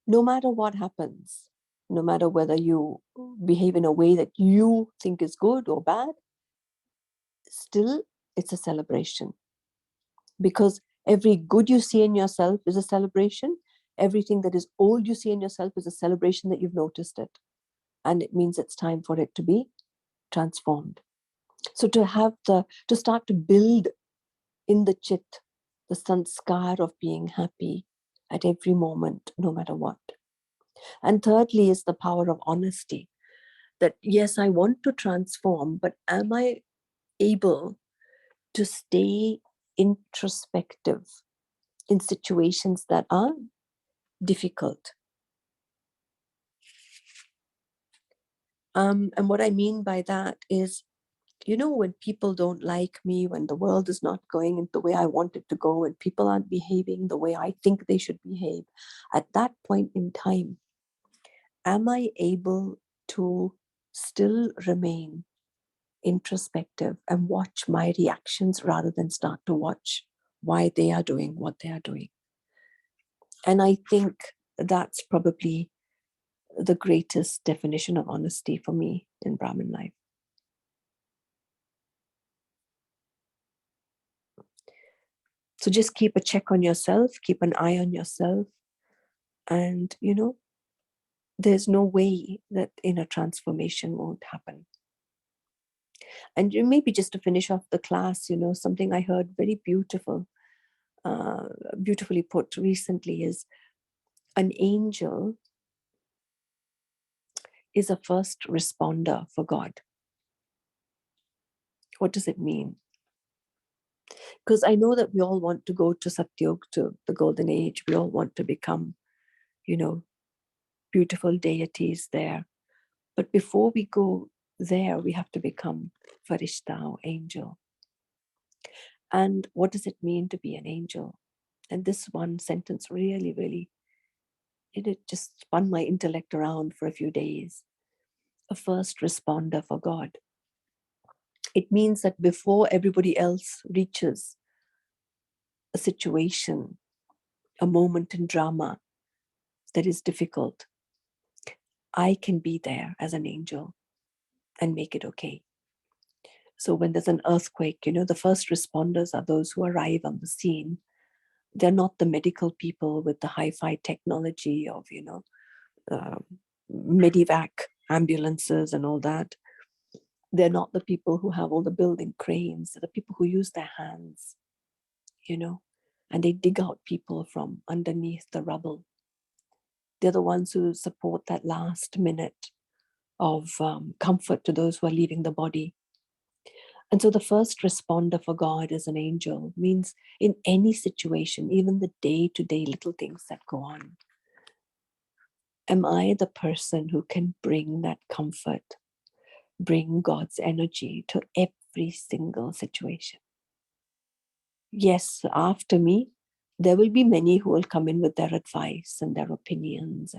no matter what happens, no matter whether you behave in a way that you think is good or bad, still it's a celebration. Because every good you see in yourself is a celebration. Everything that is old you see in yourself is a celebration that you've noticed it. And it means it's time for it to be transformed. So to start to build in the chit, the sanskar of being happy at every moment, no matter what. And thirdly is the power of honesty. That yes, I want to transform, but am I able to stay introspective in situations that are difficult? And what I mean by that is, you know, when people don't like me, when the world is not going in the way I want it to go, and people aren't behaving the way I think they should behave, at that point in time, am I able to still remain introspective and watch my reactions rather than start to watch why they are doing what they are doing? And I think that's probably the greatest definition of honesty for me in Brahmin life. So just keep a check on yourself, keep an eye on yourself. And, you know, there's no way that inner transformation won't happen. And maybe just to finish off the class, you know, something I heard very beautifully put recently is, an angel is a first responder for God. What does it mean? Because I know that we all want to go to Satyug, to the golden age. We all want to become, you know, beautiful deities there. But before we go there, we have to become Farishta, or angel. And what does it mean to be an angel? And this one sentence really, really, it just spun my intellect around for a few days. A first responder for God. It means that before everybody else reaches a situation, a moment in drama, that is difficult, I can be there as an angel and make it okay. So when there's an earthquake, the first responders are those who arrive on the scene. They're not the medical people with the hi-fi technology of, medivac ambulances and all that. They're not the people who have all the building cranes. They're the people who use their hands, and they dig out people from underneath the rubble. They're the ones who support that last minute of comfort to those who are leaving the body. And so the first responder for God as an angel means in any situation, even the day-to-day little things that go on, am I the person who can bring that comfort, bring God's energy to every single situation? Yes, after me, there will be many who will come in with their advice and their opinions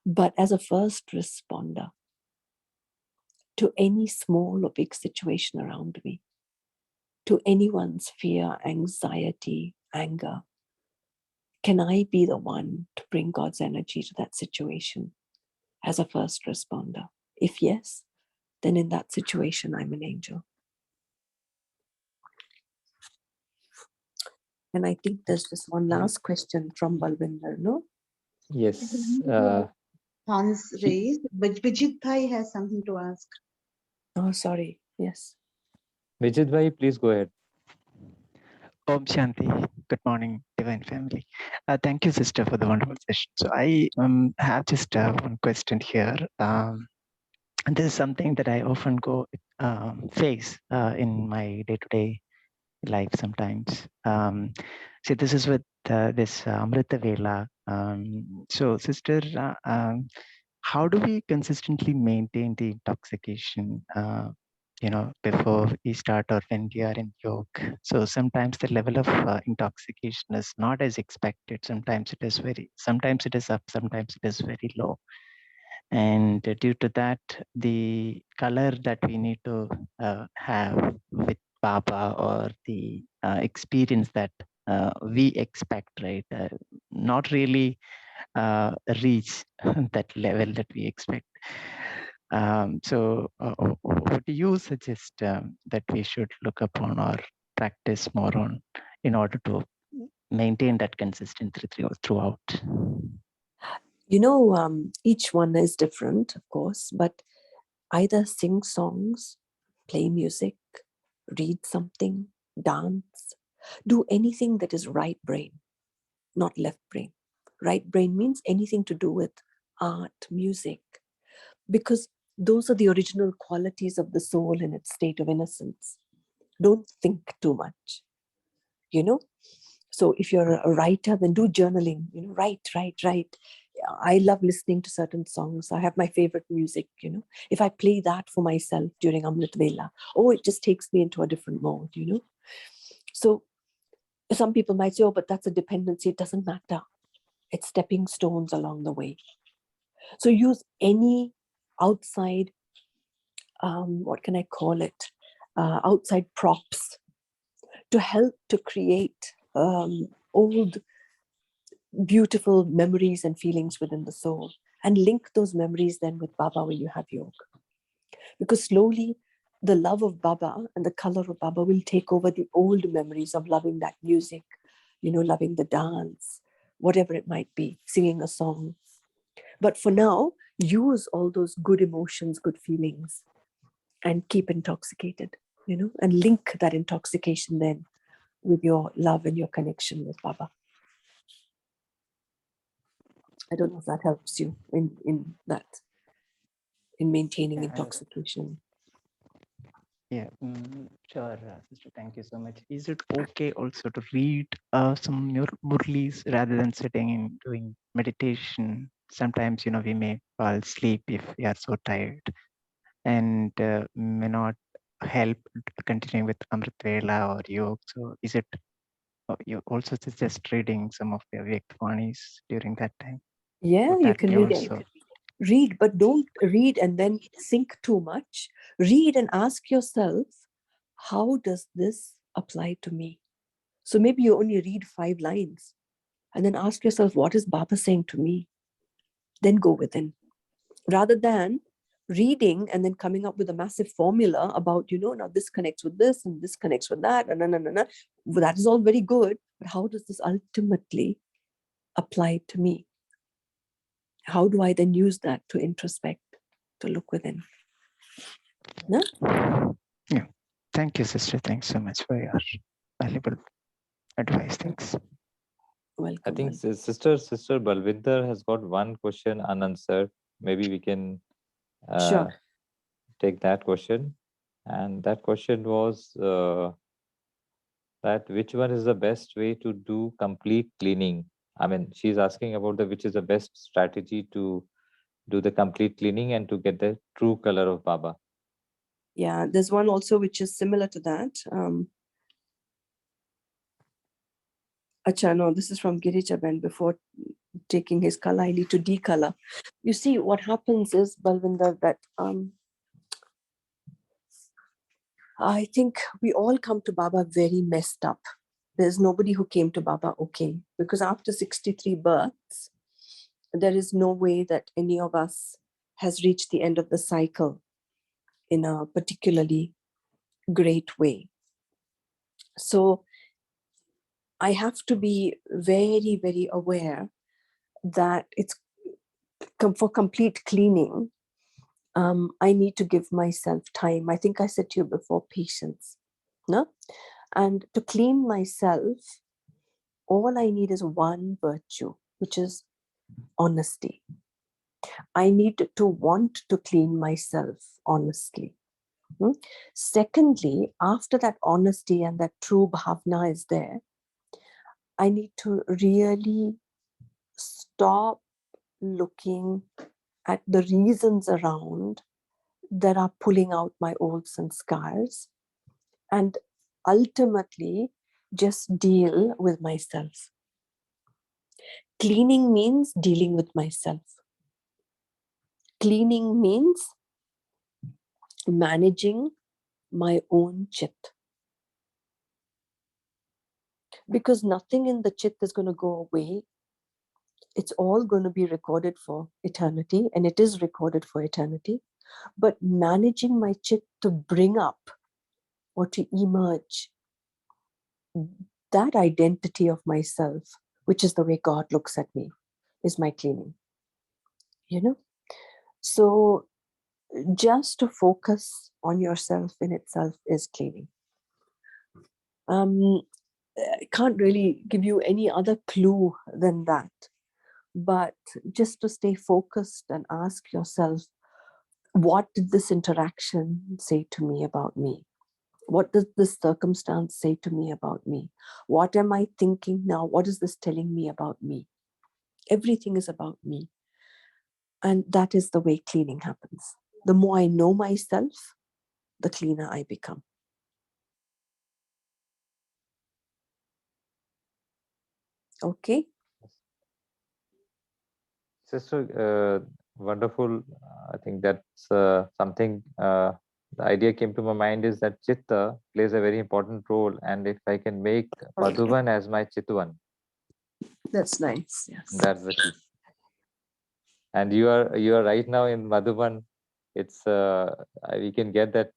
but as a first responder to any small or big situation around me, to anyone's fear, anxiety, anger, can I be the one to bring God's energy to that situation as a first responder? If yes, then in that situation, I'm an angel. And I think there's just one last question from Balwinder, no? Yes. Hands raised, but Vijit Bhai has something to ask. Oh, sorry. Yes. Vijit Bhai, please go ahead. Om Shanti. Good morning, Divine Family. Thank you, sister, for the wonderful session. So I have just one question here. And this is something that I often face in my day-to-day life sometimes. So this is with this Amrita Vela. So sister, how do we consistently maintain the intoxication before we start or when we are in yoga? So sometimes the level of intoxication is not as expected. Sometimes it is up, sometimes it is very low. And due to that, the color that we need to have with Baba, or the experience that we expect, right? Not really reach that level that we expect. So what do you suggest that we should look upon or practice more on in order to maintain that consistency throughout? Each one is different, of course, but either sing songs, play music, read something, dance, do anything that is right brain, not left brain. Right brain means anything to do with art, music, because those are the original qualities of the soul in its state of innocence. Don't think too much, So if you're a writer, then do journaling, write. I love listening to certain songs. I have my favorite music, If I play that for myself during Amrit Vela, it just takes me into a different mode, So some people might say, but that's a dependency. It doesn't matter. It's stepping stones along the way. So use any outside, what can I call it? Outside props to help to create old, beautiful memories and feelings within the soul, and link those memories then with Baba when you have yoga. Because slowly the love of Baba and the color of Baba will take over the old memories of loving that music, loving the dance, whatever it might be, singing a song. But for now, use all those good emotions, good feelings, and keep intoxicated, and link that intoxication then with your love and your connection with Baba. I don't know if that helps you in maintaining intoxication. Yeah, sure, sister. Thank you so much. Is it okay also to read some Muralis rather than sitting and doing meditation? Sometimes, we may fall asleep if we are so tired, and may not help continuing with Amrit Vela or yoga. So is it, you also suggest reading some of the Vyakvanis during that time? Yeah, Would you that can be read also? it. Read, but don't read and then think too much. Read and ask yourself, how does this apply to me? So maybe you only read 5 lines, And then ask yourself, what is Baba saying to me? Then go within. Rather than reading and then coming up with a massive formula about, now this connects with this and this connects with that. And that is all very good. But how does this ultimately apply to me? How do I then use that to introspect, to look within? No? Yeah. Thank you, sister. Thanks so much for your valuable advice. Thanks. Welcome. I think sister Balvinder has got one question unanswered. Maybe we can Sure. take that question. And that question was that which one is the best way to do complete cleaning? I mean, she's asking about which is the best strategy to do the complete cleaning and to get the true color of Baba. Yeah, there's one also which is similar to that. Acha, no, this is from Girijaben. Before taking his color, I need to decolor. You see, what happens is, Balvinder, that I think we all come to Baba very messed up. There's nobody who came to Baba okay. Because after 63 births, there is no way that any of us has reached the end of the cycle in a particularly great way. So I have to be very, very aware that it's for complete cleaning. I need to give myself time. I think I said to you before, patience. No? And to clean myself, all I need is one virtue, which is honesty. I need to want to clean myself honestly. Secondly, after that honesty and that true bhavna is there, I need to really stop looking at the reasons around that are pulling out my old sanskars and ultimately just deal with myself. Cleaning means dealing with myself. Cleaning means managing my own chit. Because nothing in the chit is going to go away. It's all going to be recorded for eternity, and it is recorded for eternity. But managing my chit to bring up or to emerge that identity of myself, which is the way God looks at me, is my cleaning. So just to focus on yourself in itself is cleaning. I can't really give you any other clue than that. But just to stay focused and ask yourself, what did this interaction say to me about me? What does this circumstance say to me about me? What am I thinking now? What is this telling me about me? Everything is about me. And that is the way cleaning happens. The more I know myself, the cleaner I become. Okay. Sister, wonderful. I think that's something, the idea came to my mind is that Chitta plays a very important role. And if I can make Madhuban as my Chitwan, that's nice. Yes. That's the key. And you are right now in Madhuban. It's we can get that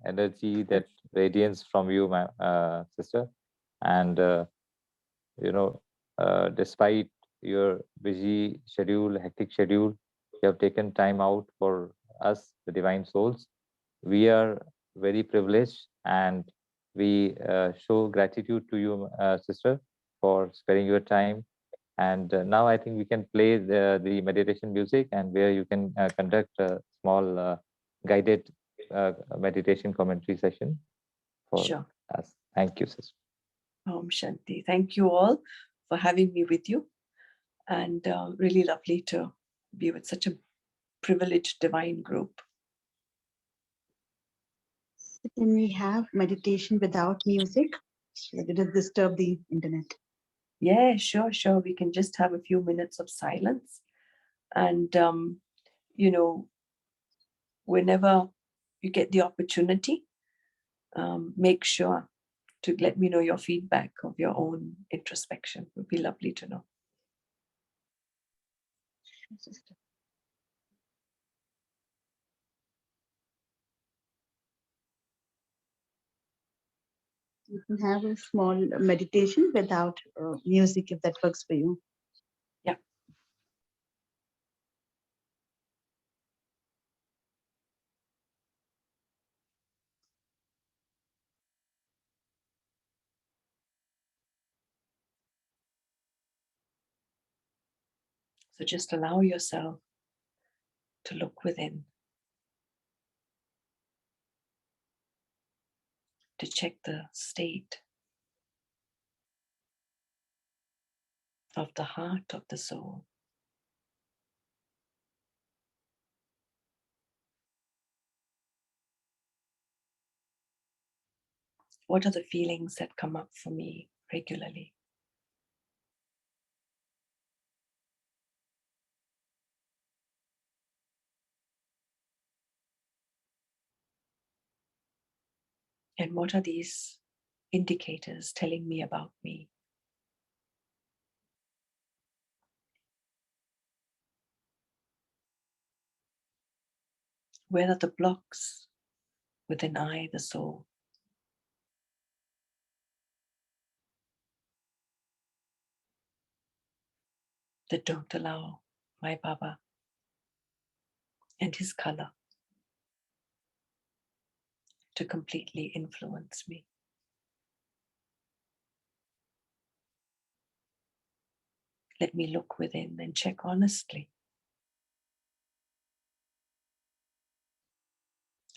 energy, that radiance from you, my sister. And despite your busy schedule, hectic schedule, you have taken time out for us, the divine souls. We are very privileged, and we show gratitude to you, sister, for sparing your time. And now I think we can play the meditation music, and where you can conduct a small guided meditation commentary session for us. Thank you, sister. Om Shanti. Thank you all for having me with you. And really lovely to be with such a privileged divine group. Can we have meditation without music? So that it doesn't disturb the internet. Yeah, sure. We can just have a few minutes of silence. And, whenever you get the opportunity, make sure to let me know your feedback of your own introspection. It would be lovely to know. Sister. You can have a small meditation without music if that works for you. Yeah. So just allow yourself to look within, to check the state of the heart of the soul. What are the feelings that come up for me regularly? And what are these indicators telling me about me? Where are the blocks within I, the soul? That don't allow my Baba and his color to completely influence me? Let me look within and check honestly,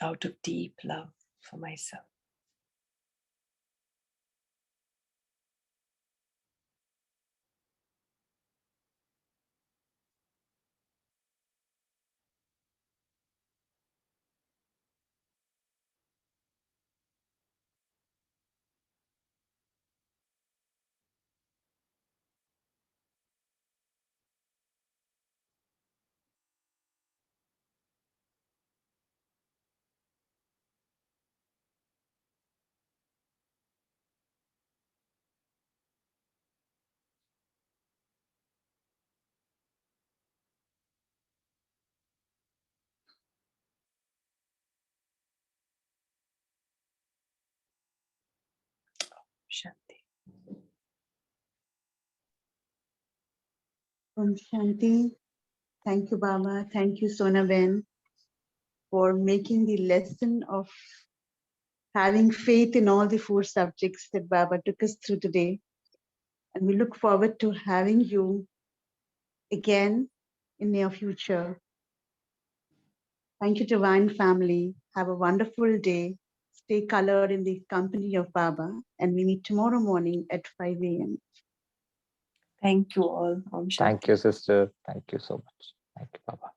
out of deep love for myself. Shanti. Om Shanti. Thank you, Baba. Thank you, Sona Ben, for making the lesson of having faith in all the 4 subjects that Baba took us through today. And we look forward to having you again in near future. Thank you, Divine Family. Have a wonderful day. Stay colored in the company of Baba. And we meet tomorrow morning at 5 a.m. Thank you all. Om Shanti. Thank you, sister. Thank you so much. Thank you, Baba.